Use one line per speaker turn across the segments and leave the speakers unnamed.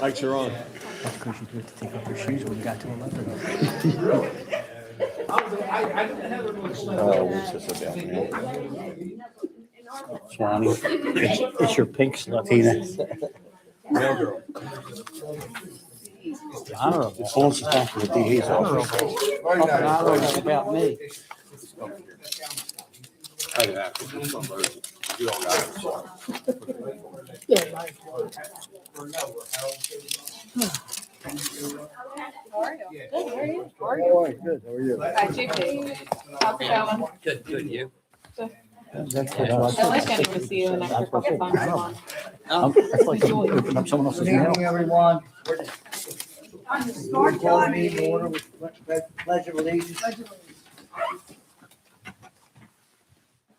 Lights are on.
That's because you do have to take off your shoes when you got to 11.
What's this about, man?
Swanee, it's your pink slip. Tina.
Mail girl.
Honorable.
Full suspension with DA's office.
Honorable about me.
I didn't have to do some version. You all got it.
How are you? Good, how are you? How are you?
All right, good. How are you?
Hi, GP. How's it going?
Good, you?
That's
I like getting to see you an extra couple times a month.
That's like opening up someone else's
Good
mail.
evening, everyone. We're calling meeting to order with pledge of allegiance.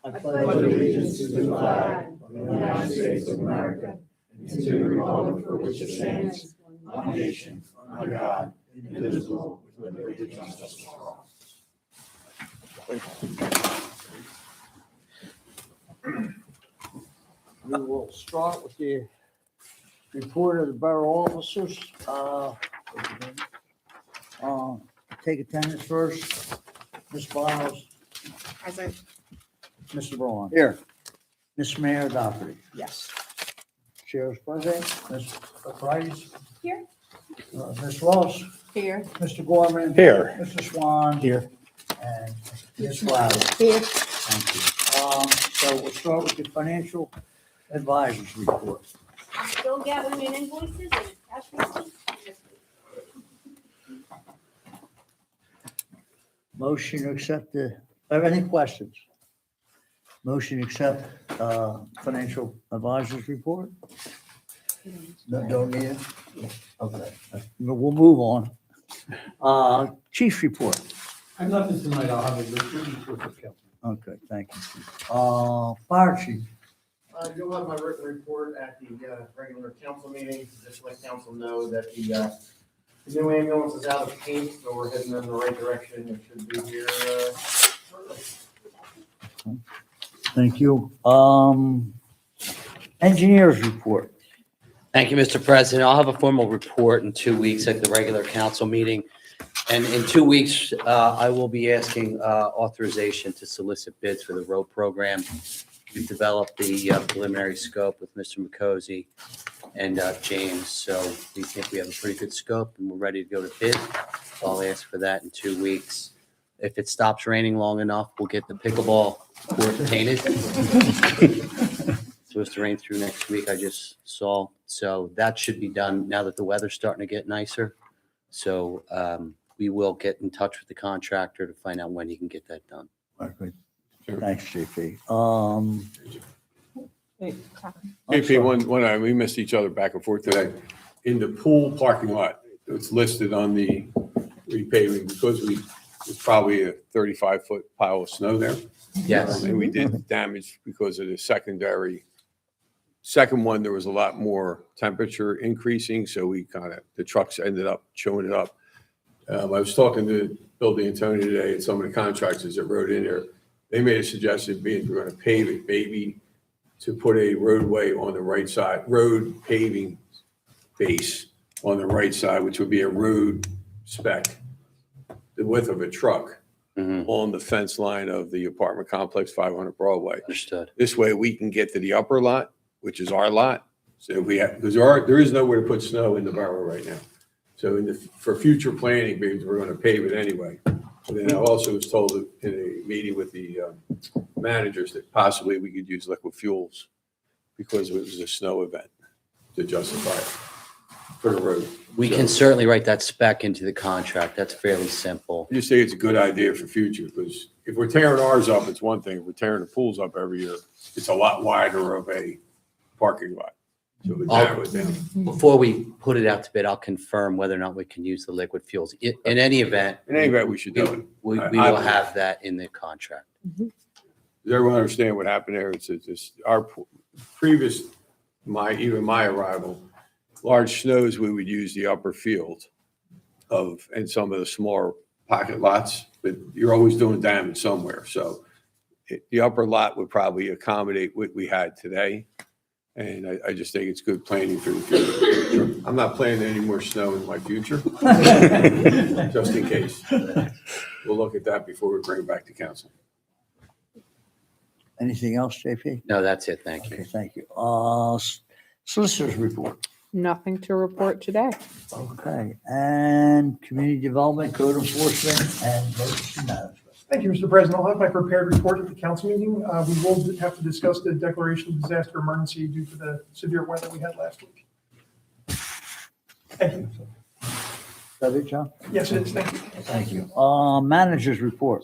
I pledge
allegiance to the flag of the United States of America and to the republic for which it stands, one nation, under God, indivisible, with liberty and justice for all.
We will start with the report of the borough officers. Take attendance first. Ms. Biles,
Present.
Mr. Braun.
Here.
Ms. Mayor Doherty.
Yes.
Chair's present. Ms. Price.
Here.
Ms. Ross.
Here.
Mr. Gorman.
Here.
Mr. Swan.
Here.
And Ms. Wiley.
Here.
Thank you. So we'll start with the financial advisors report.
I'm still gathering in invoices and cash receipts.
Motion to accept any questions? Motion to accept financial advisors report? No, don't need it? Okay, we'll move on. Chief report.
I have nothing tonight, I'll have a report for council.
Okay, thank you. Fire chief.
You'll have my written report at the regular council meeting, just let council know that the new ambulance is out of paint, so we're heading in the right direction. It should be here shortly.
Thank you. Engineers report.
Thank you, Mr. President. I'll have a formal report in 2 weeks at the regular council meeting. And in 2 weeks, I will be asking authorization to solicit bids for the road program. We've developed the preliminary scope with Mr. McCosey and James, so we think we have a pretty good scope and we're ready to go to bid. So I'll ask for that in 2 weeks. If it stops raining long enough, we'll get the pickleball court painted. It's supposed to rain through next week, I just saw. So that should be done now that the weather's starting to get nicer. So we will get in touch with the contractor to find out when he can get that done.
Okay. Thanks, JP.
JP, we missed each other back and forth today. In the pool parking lot, it's listed on the repaving because it's probably a 35-foot pile of snow there.
Yes.
And we did damage because of the second one, there was a lot more temperature increasing, so the trucks ended up chewing it up. I was talking to Bill D'Antoni today and some of the contractors that rode in there. They made a suggestion being we're going to pave it, maybe to put a roadway on the right side, road paving base on the right side, which would be a road spec, the width of a truck on the fence line of the apartment complex, 500 Broadway.
Understood.
This way we can get to the upper lot, which is our lot. So because there is nowhere to put snow in the borough right now. So for future planning, because we're going to pave it anyway. And then I also was told in a meeting with the managers that possibly we could use liquid fuels because it was a snow event to justify it for the road.
We can certainly write that spec into the contract. That's fairly simple.
I just think it's a good idea for future because if we're tearing ours up, it's one thing. If we're tearing the pools up every year, it's a lot wider of a parking lot. So we narrow it down.
Before we put it out to bid, I'll confirm whether or not we can use the liquid fuels. In any event,
In any event, we should do it.
we
I
will
believe.
have that in the contract.
Does everyone understand what happened there? It's our previous, even my arrival, large snows, we would use the upper field and some of the smaller pocket lots, but you're always doing damage somewhere. So the upper lot would probably accommodate what we had today. And I just think it's good planning for the future. I'm not planning any more snow in my future, just in case. We'll look at that before we bring it back to council.
Anything else, JP?
No, that's it. Thank
Okay,
you.
thank you. Solicitors report.
Nothing to report today.
Okay, and community development, code enforcement, and emergency management.
Thank you, Mr. President. I'll have my prepared report at the council meeting. We will have to discuss the declaration of disaster emergency due to the severe weather we had last week. Thank you.
Is that it, John?
Yes, it is. Thank you.
Thank you. Managers report.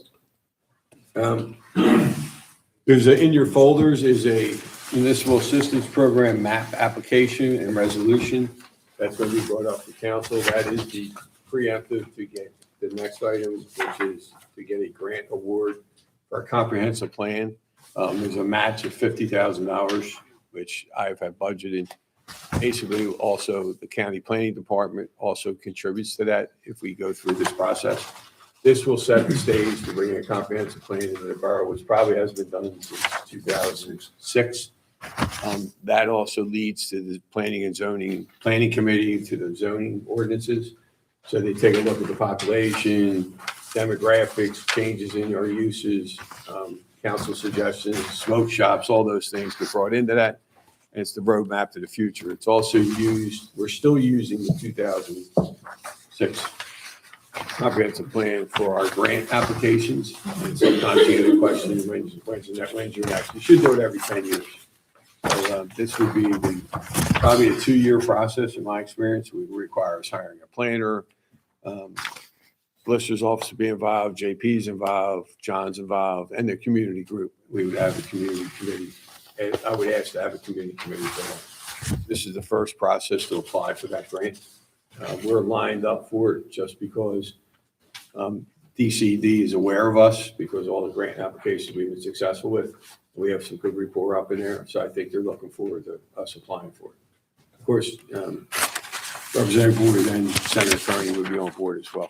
There's in your folders is a municipal assistance program map application and resolution. That's going to be brought up to council. That is the preemptive to get the next item, which is to get a grant award for a comprehensive plan. There's a match of $50,000, which I've had budgeted. Basically, also the county planning department also contributes to that if we go through this process. This will set the stage to bring a comprehensive plan into the borough, which probably has been done since 2006. That also leads to the planning committee, to the zoning ordinances. So they take a look at the population, demographics, changes in our uses, council suggestions, smoke shops, all those things get brought into that. And it's the roadmap to the future. It's also used, we're still using the 2006 comprehensive plan for our grant applications. And sometimes you get a question, when's your next? You should do it every 10 years. So this would be probably a 2-year process in my experience. It requires hiring a planner, Solicitor's office to be involved, JP's involved, John's involved, and the community group. We would have a community committee. And I would ask to have a community committee for that. This is the first process to apply for that grant. We're lined up for it just because DCD is aware of us because all the grant applications we've been successful with. We have some good rapport up in there, so I think they're looking forward to us applying for it. Of course, Representative Boyd and Senator Kearney would be on board as well.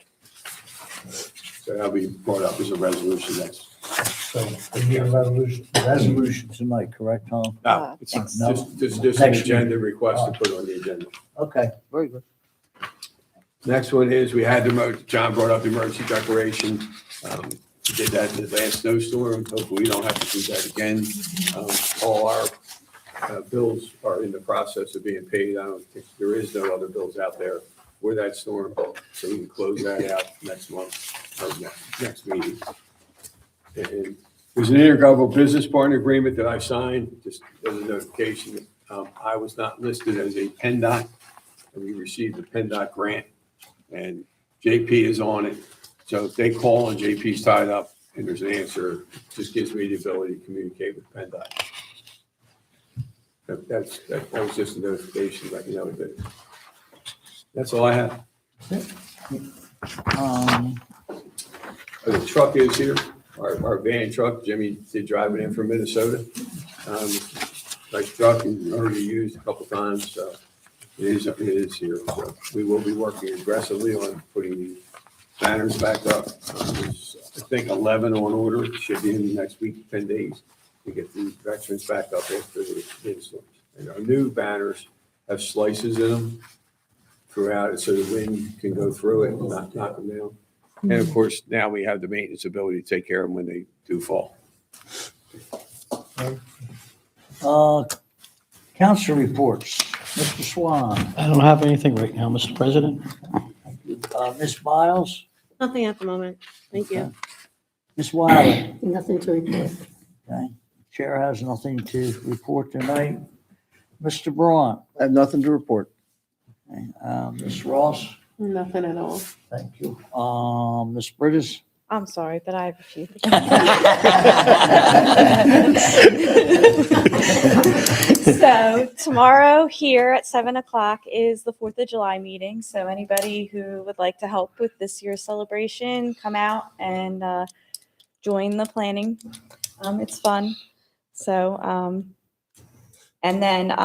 So that'll be brought up as a resolution next.
So we need a resolution tonight, correct, Tom?
No, it's
No.
just an
Next
agenda request to put on the agenda.
Okay, very good.
Next one is, we had John brought up the emergency declaration. We did that in the last snowstorm. Hopefully we don't have to do that again. All our bills are in the process of being paid. I don't think there is no other bills out there for that storm. So we can close that out next month or next meeting. And there's an intergovernmental business partner agreement that I signed, just as a notification. I was not listed as a PennDOT, and we received the PennDOT grant, and JP is on it. So if they call and JP's tied up and there's an answer, it just gives me the ability to communicate with PennDOT. That was just a notification, like, you know, that. That's all I have. The truck is here. Our van truck, Jimmy did drive it in from Minnesota. Nice truck and already used a couple times, so it is here. So we will be working aggressively on putting the banners back up. There's, I think 11 on order, should be in the next week, 10 days, to get the veterans back up after the windstorms. And our new banners have slices in them throughout it so the wind can go through it and not knock them down. And of course, now we have the maintenance ability to take care of them when they do fall.
Council reports. Mr. Swan,
I don't have anything right now, Mr. President.
Ms. Miles,
Nothing at the moment. Thank you.
Ms. Wiley.
Nothing to report.
Okay. Chair has nothing to report tonight. Mr. Braun.
I have nothing to report.
Okay. Ms. Ross,
Nothing at all.
thank you. Ms. Bridges.
I'm sorry, but I have a few.
So tomorrow here at 7:00 is the 4th of July meeting. So anybody who would like to help with this year's celebration, come out and join the planning. It's fun. So, and then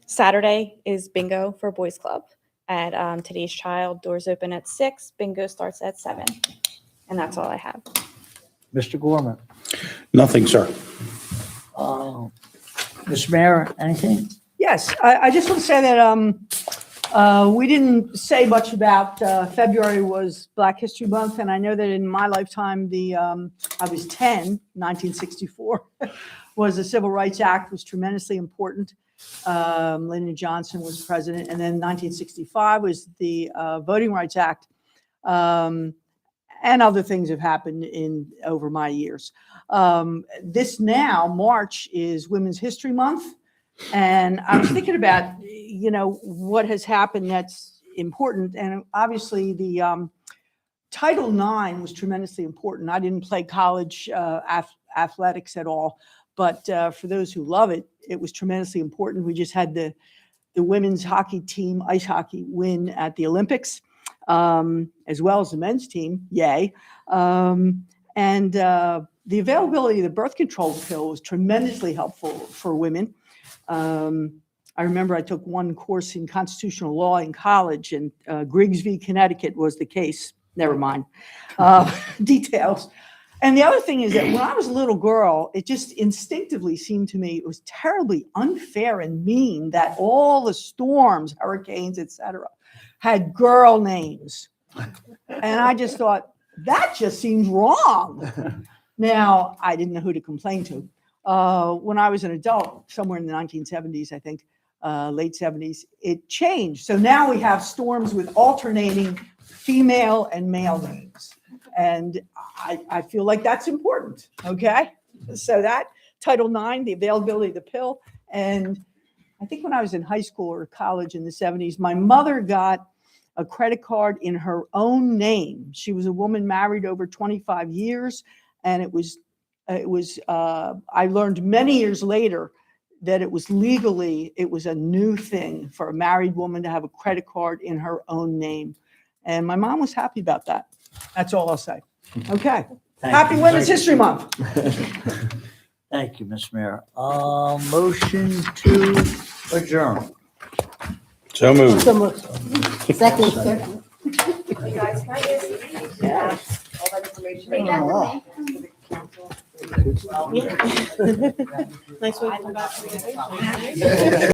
Saturday is bingo for Boys Club at Today's Child. Doors open at 6. Bingo starts at 7. And that's all I have.
Mr. Gorman.
Nothing, sir.
Ms. Mayor, anything?
Yes, I just want to say that we didn't say much about February was Black History Month, and I know that in my lifetime, I was 10, 1964, was the Civil Rights Act was tremendously important. Lyndon Johnson was president, and then 1965 was the Voting Rights Act, and other things have happened over my years. This now, March, is Women's History Month. And I was thinking about, what has happened that's important. And obviously the Title IX was tremendously important. I didn't play college athletics at all, but for those who love it, it was tremendously important. We just had the women's hockey team, ice hockey, win at the Olympics, as well as the men's team. Yay. And the availability of the birth control pill was tremendously helpful for women. I remember I took one course in constitutional law in college, and Griggs v. Connecticut was the case. Never mind. Details. And the other thing is that when I was a little girl, it just instinctively seemed to me it was terribly unfair and mean that all the storms, hurricanes, etc., had girl names. And I just thought, that just seems wrong. Now, I didn't know who to complain to. When I was an adult, somewhere in the 1970s, I think, late 70s, it changed. So now we have storms with alternating female and male names. And I feel like that's important, okay? So that, Title IX, the availability of the pill. And I think when I was in high school or college in the 70s, my mother got a credit card in her own name. She was a woman married over 25 years, and it was I learned many years later that it was a new thing for a married woman to have a credit card in her own name. And my mom was happy about that. That's all I'll say. Okay. Happy Women's History Month.
Thank you, Ms. Mayor. Motion to adjourn.
So moved.
Second, sir.
You guys, can I just all that information?
Bring that to me.
Nice way to come back to the